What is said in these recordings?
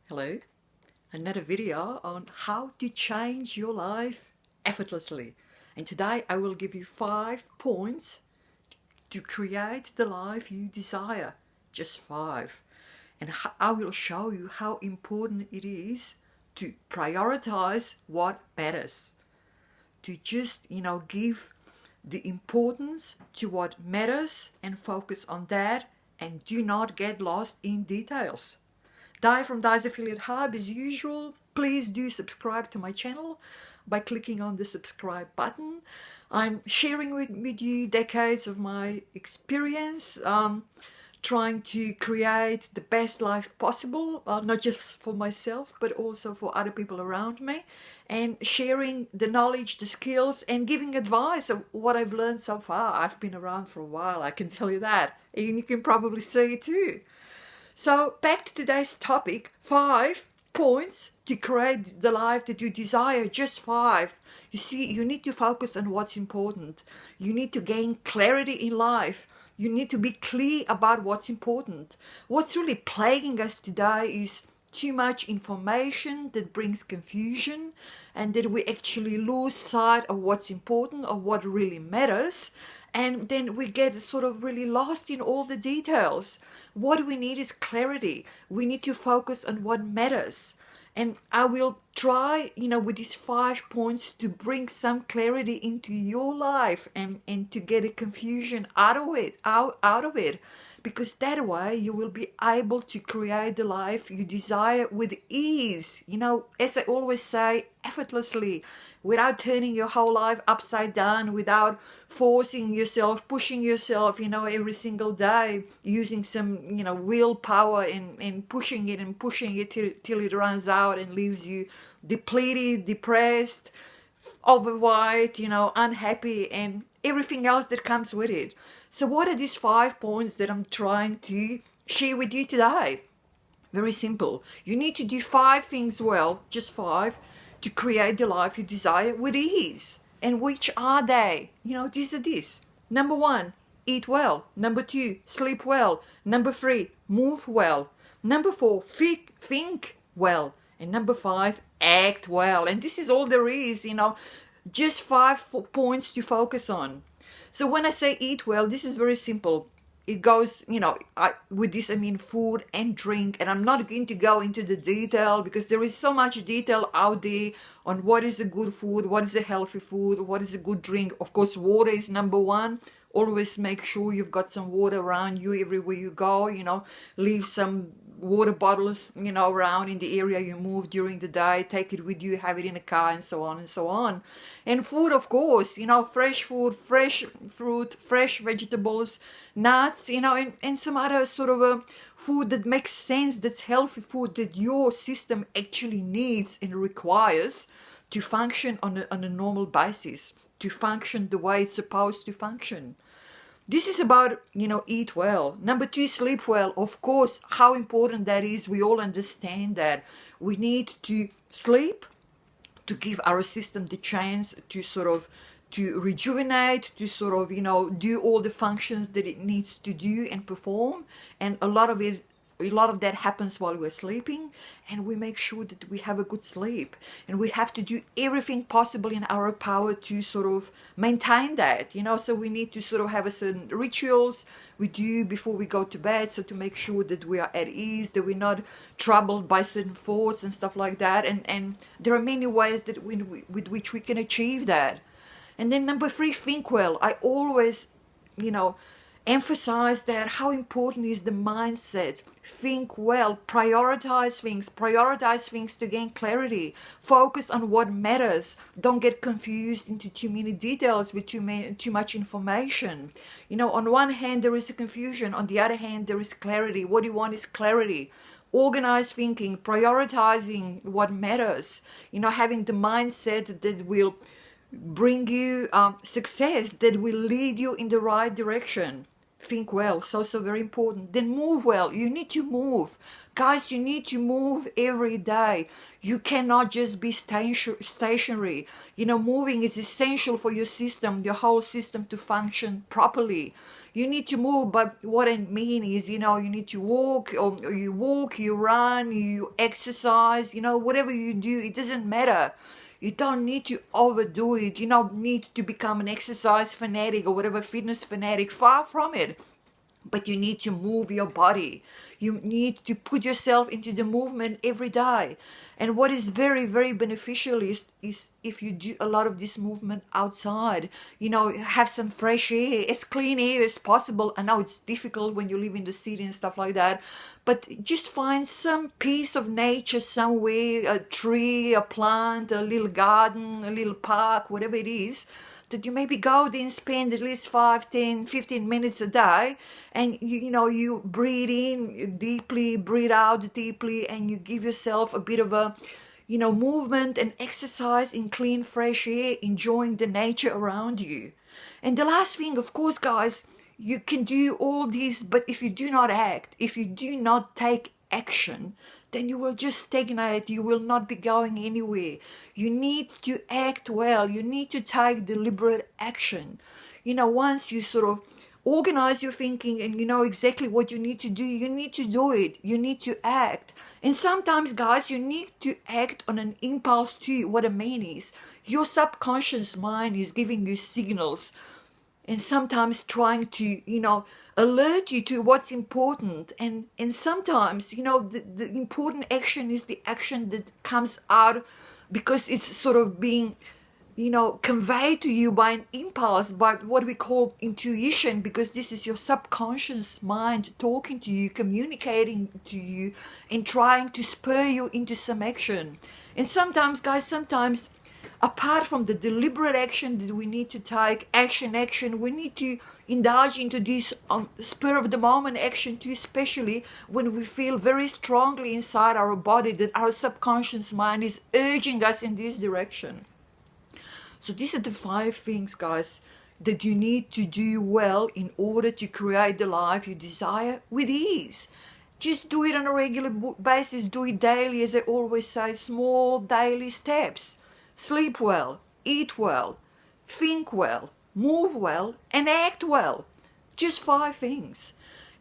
Hello, another video on how to change your life effortlessly. And today I will give you 5 points to create the life you desire. Just 5. And I will show you how important it is to prioritize what matters. To just, give the importance to what matters and focus on that and do not get lost in details. Di from Di's Affiliate Hub, as usual, please do subscribe to my channel by clicking on the subscribe button. I'm sharing with you decades of my experience, trying to create the best life possible, not just for myself, but also for other people around me, and sharing the knowledge, the skills, and giving advice of what I've learned so far. I've been around for a while, I can tell you that, and you can probably see it too. So back to today's topic, 5 points to create the life that you desire, just 5. You see, you need to focus on what's important. You need to gain clarity in life. You need to be clear about what's important. What's really plaguing us today is too much information that brings confusion, and that we actually lose sight of what's important or what really matters, and then we get sort of really lost in all the details. What we need is clarity. We need to focus on what matters. And I will try, with these 5 points to bring some clarity into your life and to get a confusion out of it. Because that way you will be able to create the life you desire with ease. As I always say, effortlessly, without turning your whole life upside down, without forcing yourself, pushing yourself, every single day, using some, willpower and pushing it till it runs out and leaves you depleted, depressed, overweight, unhappy, and everything else that comes with it. So what are these 5 points that I'm trying to share with you today? Very simple. You need to do 5 things well, just 5, to create the life you desire with ease. And which are they? These are this. Number 1, eat well. Number 2, sleep well. Number 3, move well. Number 4, think well. And number 5, act well. And this is all there is, just 5 points to focus on. So when I say eat well, this is very simple. It goes, with this I mean food and drink, and I'm not going to go into the detail because there is so much detail out there on what is a good food, what is a healthy food, what is a good drink. Of course, water is number 1. Always make sure you've got some water around you everywhere you go, leave some water bottles, around in the area you move during the day, take it with you, have it in a car, and so on and so on. And food, of course, fresh food, fresh fruit, fresh vegetables, nuts, and some other sort of a food that makes sense, that's healthy food that your system actually needs and requires to function on a normal basis, to function the way it's supposed to function. This is about, eat well. Number 2, sleep well. Of course, how important that is, we all understand that. We need to sleep to give our system the chance to rejuvenate, to do all the functions that it needs to do and perform. And a lot of that happens while we're sleeping, and we make sure that we have a good sleep, and we have to do everything possible in our power to maintain that, so we need to have a certain rituals we do before we go to bed, so to make sure that we are at ease, that we're not troubled by certain thoughts and stuff like that, and there are many ways that with which we can achieve that. And then number 3, think well. I always emphasize that, how important is the mindset. Think well, prioritize things to gain clarity, focus on what matters. Don't get confused into too many details with too much information. On one hand there is a confusion, on the other hand there is clarity. What you want is clarity. Organized thinking, prioritizing what matters, having the mindset that will bring you success, that will lead you in the right direction. Think well, so very important. Then move well. You need to move. Guys, you need to move every day. You cannot just be stationary. Moving is essential for your system, your whole system, to function properly. You need to move, but what I mean is, you need to walk, or you run, you exercise, whatever you do, it doesn't matter. You don't need to overdo it. You don't need to become an exercise fanatic or whatever, fitness fanatic. Far from it. But you need to move your body. You need to put yourself into the movement every day. And what is very, very beneficial is if you do a lot of this movement outside, have some fresh air, as clean air as possible. I know it's difficult when you live in the city and stuff like that, but just find some piece of nature somewhere, a tree, a plant, a little garden, a little park, whatever it is, that you maybe go there and spend at least 5, 10, 15 minutes a day, and you breathe in deeply, breathe out deeply, and you give yourself a bit of a movement and exercise in clean, fresh air, enjoying the nature around you. And the last thing, of course, guys, you can do all this, but if you do not act, if you do not take action, then you will just stagnate. You will not be going anywhere. You need to act well. You need to take deliberate action. Once you sort of organize your thinking and you know exactly what you need to do it. You need to act. And sometimes, guys, you need to act on an impulse too. What I mean is, your subconscious mind is giving you signals, and sometimes trying to, alert you to what's important. And sometimes, the important action is the action that comes out because it's sort of being, conveyed to you by an impulse, by what we call intuition, because this is your subconscious mind talking to you, communicating to you, and trying to spur you into some action. And sometimes, guys, apart from the deliberate action that we need to take, action, we need to indulge into this spur of the moment action too, especially when we feel very strongly inside our body that our subconscious mind is urging us in this direction. So these are the 5 things, guys, that you need to do well in order to create the life you desire with ease. Just do it on a regular basis. Do it daily, as I always say, small daily steps. Sleep well, eat well, think well, move well, and act well. Just 5 things.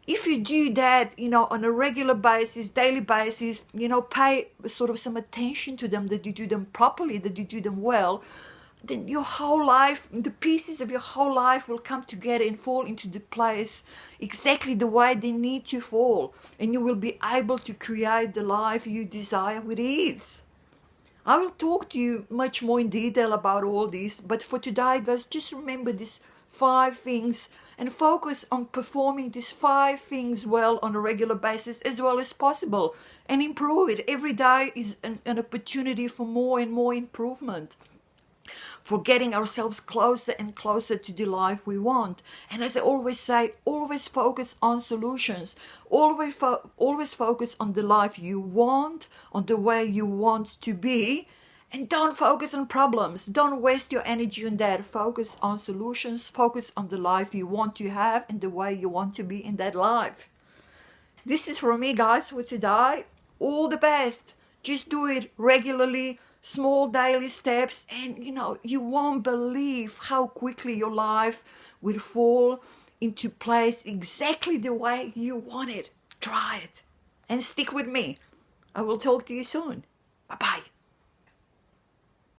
If you do that, on a regular basis, daily basis, pay sort of some attention to them, that you do them properly, that you do them well, then your whole life, the pieces of your whole life will come together and fall into the place exactly the way they need to fall. And you will be able to create the life you desire with ease. I will talk to you much more in detail about all this, but for today, guys, just remember these 5 things and focus on performing these 5 things well on a regular basis as well as possible, and improve it. Every day is an opportunity for more and more improvement, for getting ourselves closer and closer to the life we want. And as I always say, always focus on solutions. Always focus on the life you want, on the way you want to be, and don't focus on problems. Don't waste your energy on that. Focus on solutions. Focus on the life you want to have and the way you want to be in that life. This is from me, guys, for today. All the best. Just do it regularly. Small daily steps, and you won't believe how quickly your life will fall into place exactly the way you want it. Try it and stick with me. I will talk to you soon. Bye-bye.